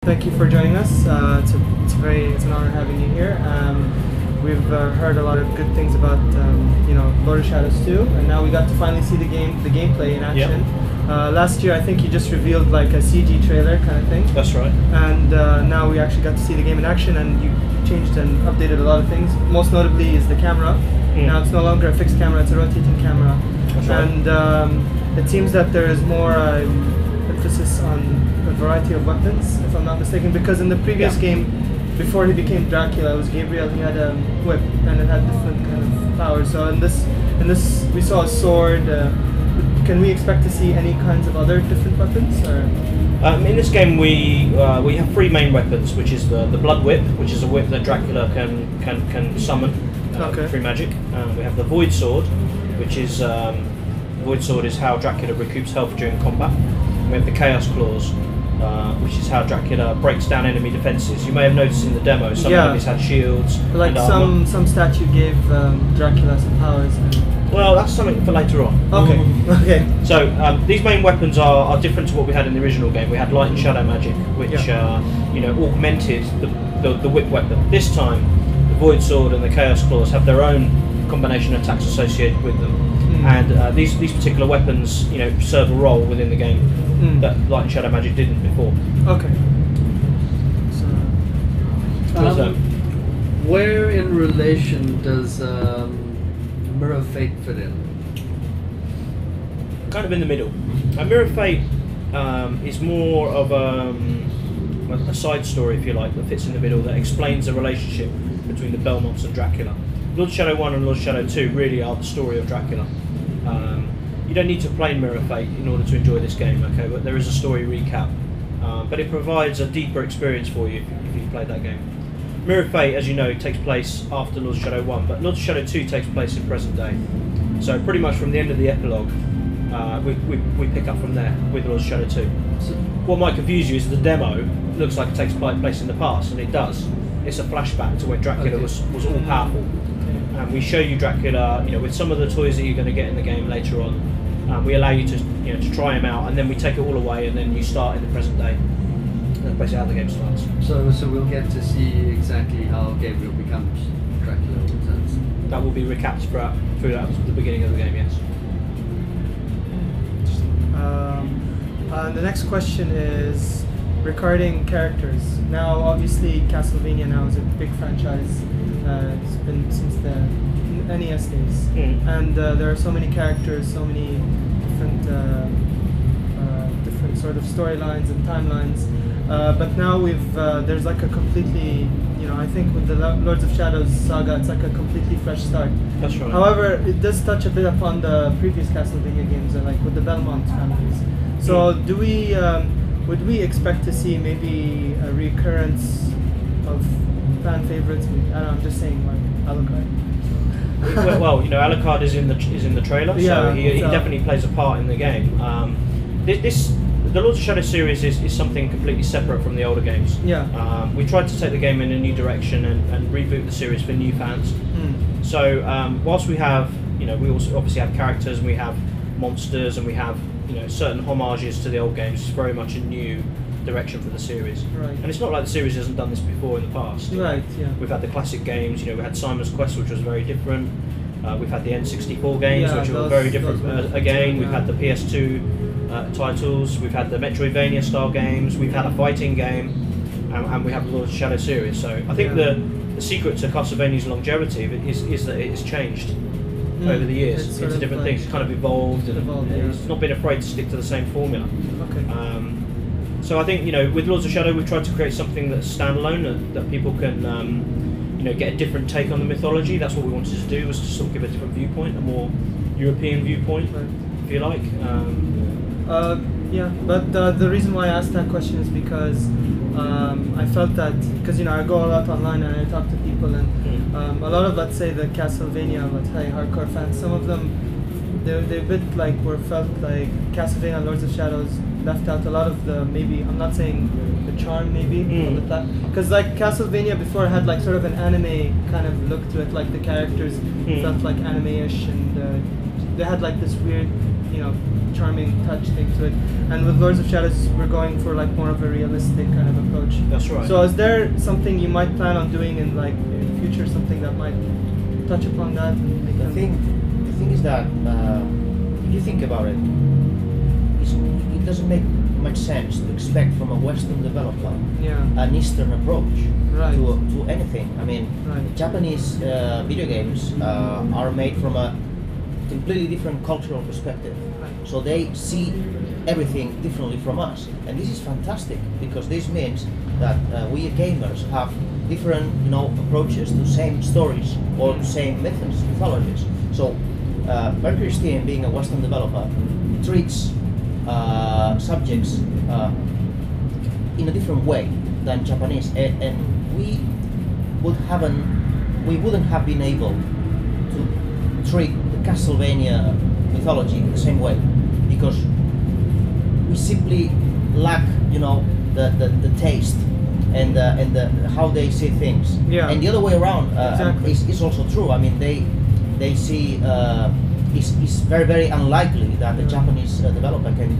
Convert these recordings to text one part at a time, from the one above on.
Thank you for joining us. It's an honor having you here. We've heard a lot of good things about Lord of Shadows 2, and now we got to finally see the gameplay in action. Yep. Last year, I think you just revealed like a CG trailer kind of thing. That's right. And now we actually got to see the game in action, and you changed and updated a lot of things. Most notably is the camera. Now it's no longer a fixed camera; it's a rotating camera. That's right. And it seems that there is more emphasis on a variety of weapons, if I'm not mistaken, because in the previous game, before he became Dracula, it was Gabriel. He had a whip, and it had different kind of powers. So in this, we saw a sword. Can we expect to see any kinds of other different weapons? Or? In this game, we have three main weapons, which is the blood whip, which is a whip that Dracula can summon through magic. We have the void sword, which is void sword is how Dracula recoups health during combat. We have the chaos claws, which is how Dracula breaks down enemy defenses. You may have noticed in the demo some enemies had shields. Like and some statue gave Dracula some powers. Well, that's something for later on. Okay. Okay. So these main weapons are different to what we had in the original game. We had light and shadow magic, which augmented the whip weapon. This time, the void sword and the chaos claws have their own combination attacks associated with them. And these particular weapons, serve a role within the game that light and shadow magic didn't before. Okay. So, where in relation does Mirror of Fate fit in? Kind of in the middle. Mirror of Fate is more of a side story, if you like, that fits in the middle, that explains the relationship between the Belmonts and Dracula. Lord of Shadow 1 and Lord of Shadow 2 really are the story of Dracula. You don't need to play Mirror of Fate in order to enjoy this game, okay? But there is a story recap. But it provides a deeper experience for you if you've played that game. Mirror of Fate, as you know, takes place after Lord of Shadow 1, but Lord of Shadow 2 takes place in present day. So pretty much from the end of the epilogue, we pick up from there with Lord of Shadow 2. So what might confuse you is the demo looks like it takes place in the past, and it does. It's a flashback to when Dracula was all powerful. And we show you Dracula, with some of the toys that you're going to get in the game later on. We allow you to try him out, and then we take it all away, and then you start in the present day. That's basically how the game starts. So we'll get to see exactly how Gabriel becomes Dracula in a sense. That will be recapped throughout the beginning of the game, yes. The next question is regarding characters. Now, obviously, Castlevania now is a big franchise. It's been since the NES days, and there are so many characters, so many different sort of storylines and timelines. But now there's like a completely, I think with the Lords of Shadows saga, it's like a completely fresh start. That's right. However, it does touch a bit upon the previous Castlevania games, like with the Belmont families. So, would we expect to see maybe a recurrence of fan favorites? I don't know, I'm just saying, like Alucard. well, Alucard is in the trailer, so he definitely plays a part in the game. The Lords of Shadow series is something completely separate from the older games. Yeah. We tried to take the game in a new direction and reboot the series for new fans. So whilst we have, we also obviously have characters, and we have monsters, and we have certain homages to the old games. It's very much a new direction for the series. Right. And it's not like the series hasn't done this before in the past. Right. Yeah. We've had the classic games. We had Simon's Quest, which was very different. We've had the N64 games, which were very different again. We've had the PS2 titles. We've had the Metroidvania style games. We've had a fighting game, and we have the Lord of Shadow series. So I think the secret to Castlevania's longevity is that it has changed over the years into different things. It's kind of evolved, and it's not been afraid to stick to the same formula. Okay. So I think with Lords of Shadow we've tried to create something that's standalone, that people can get a different take on the mythology. That's what we wanted to do, was to sort of give a different viewpoint, a more European viewpoint, if you like. Yeah, but the reason why I asked that question is because I felt that, because I go a lot online and I talk to people, and a lot of, let's say, the Castlevania, let's say, hardcore fans, some of them, they're a bit like, felt like Castlevania Lords of Shadows left out a lot of the, maybe, I'm not saying the charm maybe, of the fact, because like Castlevania before had like sort of an anime kind of look to it, like the characters felt like anime-ish, and they had like this weird, charming touch thing to it. And with Lords of Shadows, we're going for like more of a realistic kind of approach. right. So is there something you might plan on doing in like in future, something that might touch upon that? The thing is that if you think about it, it doesn't make much sense to expect from a Western developer an Eastern approach to anything. I mean, Japanese video games are made from a completely different cultural perspective, so they see everything differently from us, and this is fantastic because this means that we gamers have different, approaches to same stories or to same mythologies. So MercurySteam, being a Western developer, treats subjects in a different way than Japanese, and we wouldn't have been able to treat the Castlevania mythology the same way because we simply lack, the taste and how they see things. Yeah. And the other way around Exactly. is also true. I mean, they see it's very, very unlikely that the Japanese developer can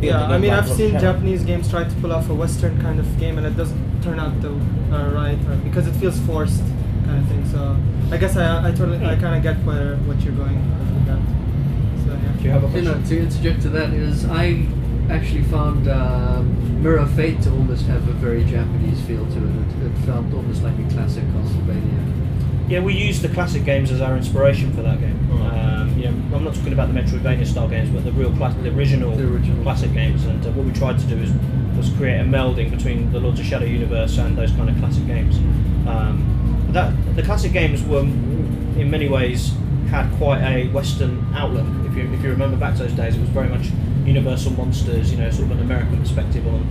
build a game I mean, like I've Lords of seen Shadows. Japanese games try to pull off a Western kind of game, and it doesn't turn out the right, because it feels forced, kind of thing. So I guess I kind of get what you're going with that. So yeah. Do you have a question? To interject to that is, I actually found Mirror of Fate to almost have a very Japanese feel to it. It felt almost like a classic Castlevania. Yeah, we used the classic games as our inspiration for that game. I'm not talking about the Metroidvania style games, but the original classic games. And what we tried to do was create a melding between the Lords of Shadow universe and those kind of classic games. The classic games were, in many ways, had quite a Western outlook. If you remember back to those days, it was very much Universal monsters, sort of an American perspective on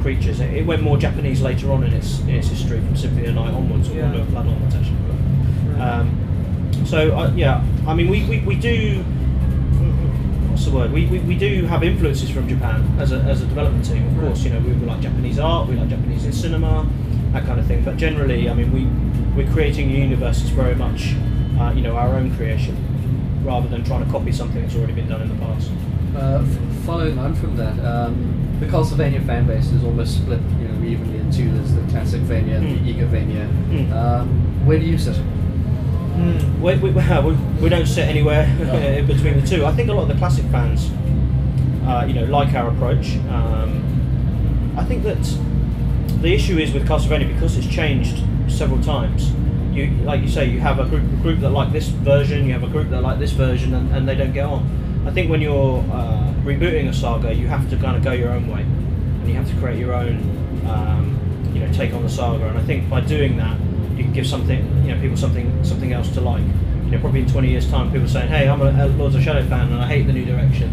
creatures. It went more Japanese later on in its history, from Symphony of the Night onwards, or Wonder of Blood onwards, actually. I mean, we do. What's the word? We do have influences from Japan as a development team. Of course, we like Japanese art, we like Japanese cinema, that kind of thing. But generally, I mean, we're creating a universe that's very much, our own creation, rather than trying to copy something that's already been done in the past. Following on from that, the Castlevania fan base is almost split, evenly in two. There's the Classicvania and the Egavania. Where do you sit? We don't sit anywhere in between the two. I think a lot of the classic fans, like our approach. I think that the issue is with Castlevania, because it's changed several times. Like you say, you have a group that like this version, you have a group that like this version, and they don't get on. I think when you're rebooting a saga, you have to kind of go your own way, and you have to create your own, take on the saga. And I think by doing that, you can give people something else to like. Probably in 20 years' time, people saying, "Hey, I'm a Lords of Shadow fan, and I hate the new direction."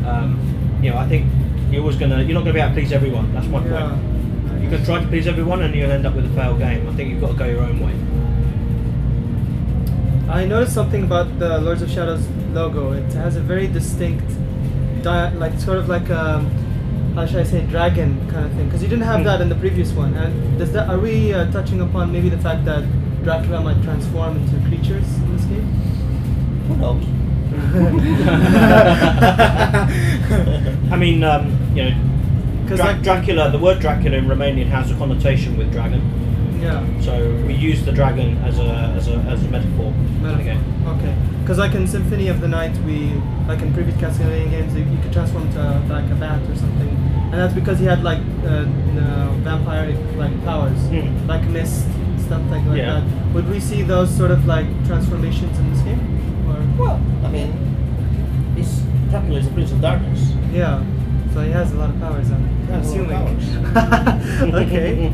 I think you're not going to be able to please everyone. That's my point. You can try to please everyone, and you'll end up with a failed game. I think you've got to go your own way. I noticed something about the Lords of Shadows logo. It has a very distinct, how should I say, dragon kind of thing. Because you didn't have that in the previous one. And are we touching upon maybe the fact that Dracula might transform into creatures in this game? Who knows? I mean, Dracula. The word Dracula in Romanian has a connotation with dragon. Yeah. So we use the dragon as a metaphor. Okay. Because like in Symphony of the Night, like in previous Castlevania games, you could transform to like a bat or something, and that's because he had like vampire like powers, like mist, stuff like that. Would we see those sort of like transformations in this game? Or? Well, I mean, Dracula is a prince of darkness. Yeah. So he has a lot of powers. I'm assuming. Okay.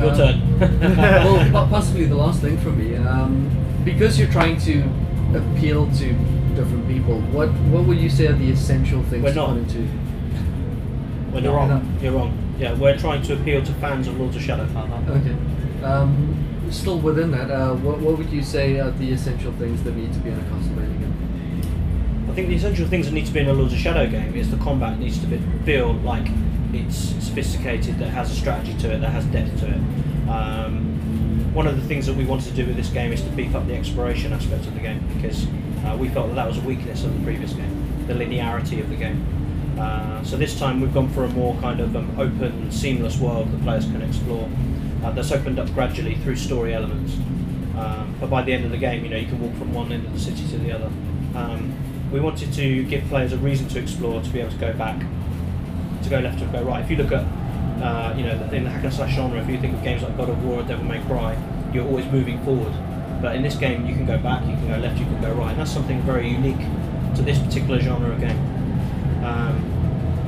Your turn. Well, possibly the last thing from me. Because you're trying to appeal to different people, what would you say are the essential things We're to not. put into? You're wrong. You're wrong. Yeah, we're trying to appeal to fans of Lords of Shadow. Okay. Still within that, what would you say are the essential things that need to be in a Castlevania game? I think the essential things that need to be in a Lords of Shadow game is the combat needs to feel like it's sophisticated, that has a strategy to it, that has depth to it. One of the things that we wanted to do with this game is to beef up the exploration aspect of the game, because we felt that was a weakness of the previous game, the linearity of the game. So this time we've gone for a more kind of open, seamless world that players can explore. That's opened up gradually through story elements. But by the end of the game, you can walk from one end of the city to the other. We wanted to give players a reason to explore, to be able to go back, to go left or go right. If you look at, in the hack and slash genre, if you think of games like God of War or Devil May Cry, you're always moving forward. But in this game, you can go back, you can go left, you can go right, and that's something very unique to this particular genre of game.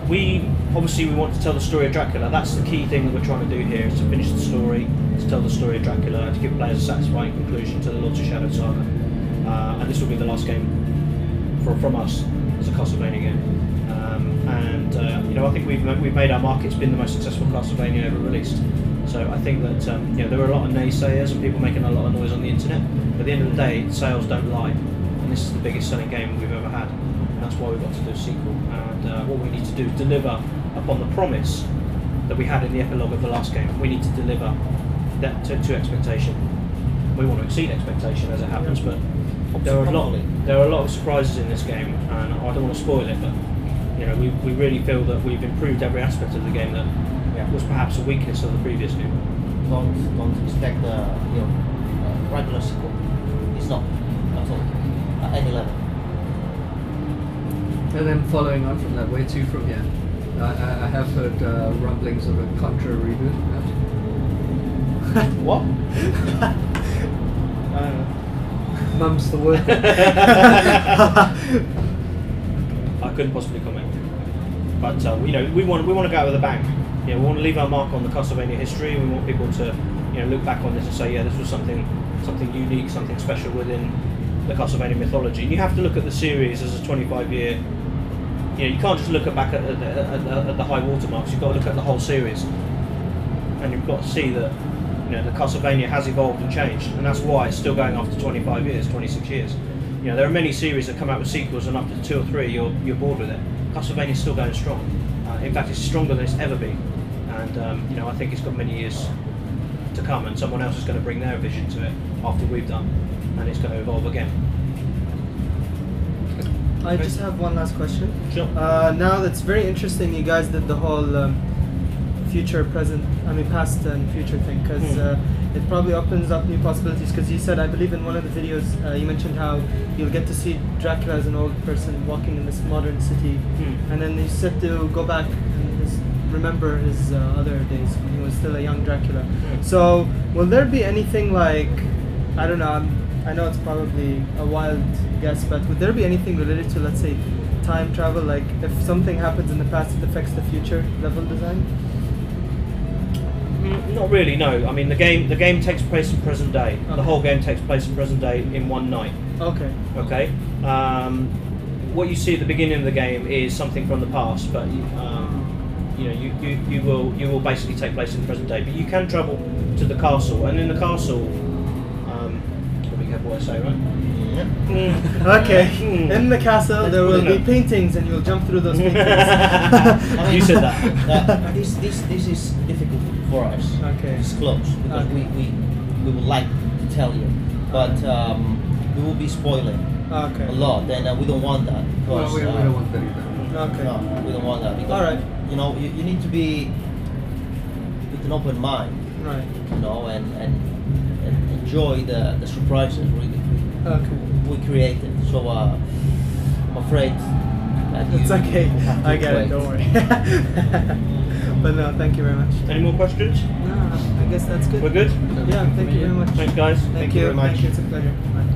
We want to tell the story of Dracula. That's the key thing that we're trying to do here, is to finish the story, to tell the story of Dracula, to give players a satisfying conclusion to the Lords of Shadows saga. And this will be the last game from us as a Castlevania game. I think we've made our mark. It's been the most successful Castlevania ever released. So I think that there were a lot of naysayers and people making a lot of noise on the internet. But at the end of the day, sales don't lie, and this is the biggest selling game we've ever had. And that's why we've got to do a sequel. And what we need to do is deliver upon the promise that we had in the epilogue of the last game. We need to deliver that to expectation. We want to exceed expectation as it happens, but there are a lot of surprises in this game, and I don't want to spoil it, but we really feel that we've improved every aspect of the game that was perhaps a weakness of the previous game. Don't expect regular sequel. It's not at all at any level. And then following on from that, where to from here? I have heard rumblings of a Contra reboot. What? Mum's the word. I couldn't possibly comment. But we want to go out with a bang. We want to leave our mark on the Castlevania history. We want people to look back on this and say, this was something unique, something special within the Castlevania mythology. And you have to look at the series as a 25-year. You can't just look back at the high watermarks. You've got to look at the whole series, and you've got to see that the Castlevania has evolved and changed, and that's why it's still going after 25 years, 26 years. There are many series that come out with sequels, and after 2 or 3, you're bored with it. Castlevania's still going strong. In fact, it's stronger than it's ever been, and I think it's got many years to come, and someone else is going to bring their vision to it after we've done, and it's going to evolve again. I just have one last question. Sure. Now that's very interesting. You guys did the whole past and future thing, because it probably opens up new possibilities. Because you said, I believe in one of the videos, you mentioned how you'll get to see Dracula as an old person walking in this modern city, and then you said to go back and just remember his other days when he was still a young Dracula. So will there be anything like, I don't know, I know it's probably a wild guess, but would there be anything related to, let's say, time travel, like if something happens in the past it affects the future level design? Not really, no. I mean, the game takes place in present day. Okay. The whole game takes place in present day in one night. Okay. Okay. What you see at the beginning of the game is something from the past, but you will basically take place in the present day. But you can travel to the castle, and in the castle, be careful what I say, right? Okay. In the castle, there will be paintings, and you'll jump through those paintings. You said that. This is difficult for us to disclose, because we would like to tell you, but we will be spoiling a lot, and we don't want that. Because, we don't want that either. Okay. No, we don't want that, because all right. You need to be with an open mind, right? And enjoy the surprises we created. So I'm afraid that it's okay. I get it. Don't worry. But no, thank you very much. Any more questions? No, I guess that's good. We're good? Yeah, thank you very much. Thanks, guys. Thank you very much. Thank you. It's a pleasure. Bye.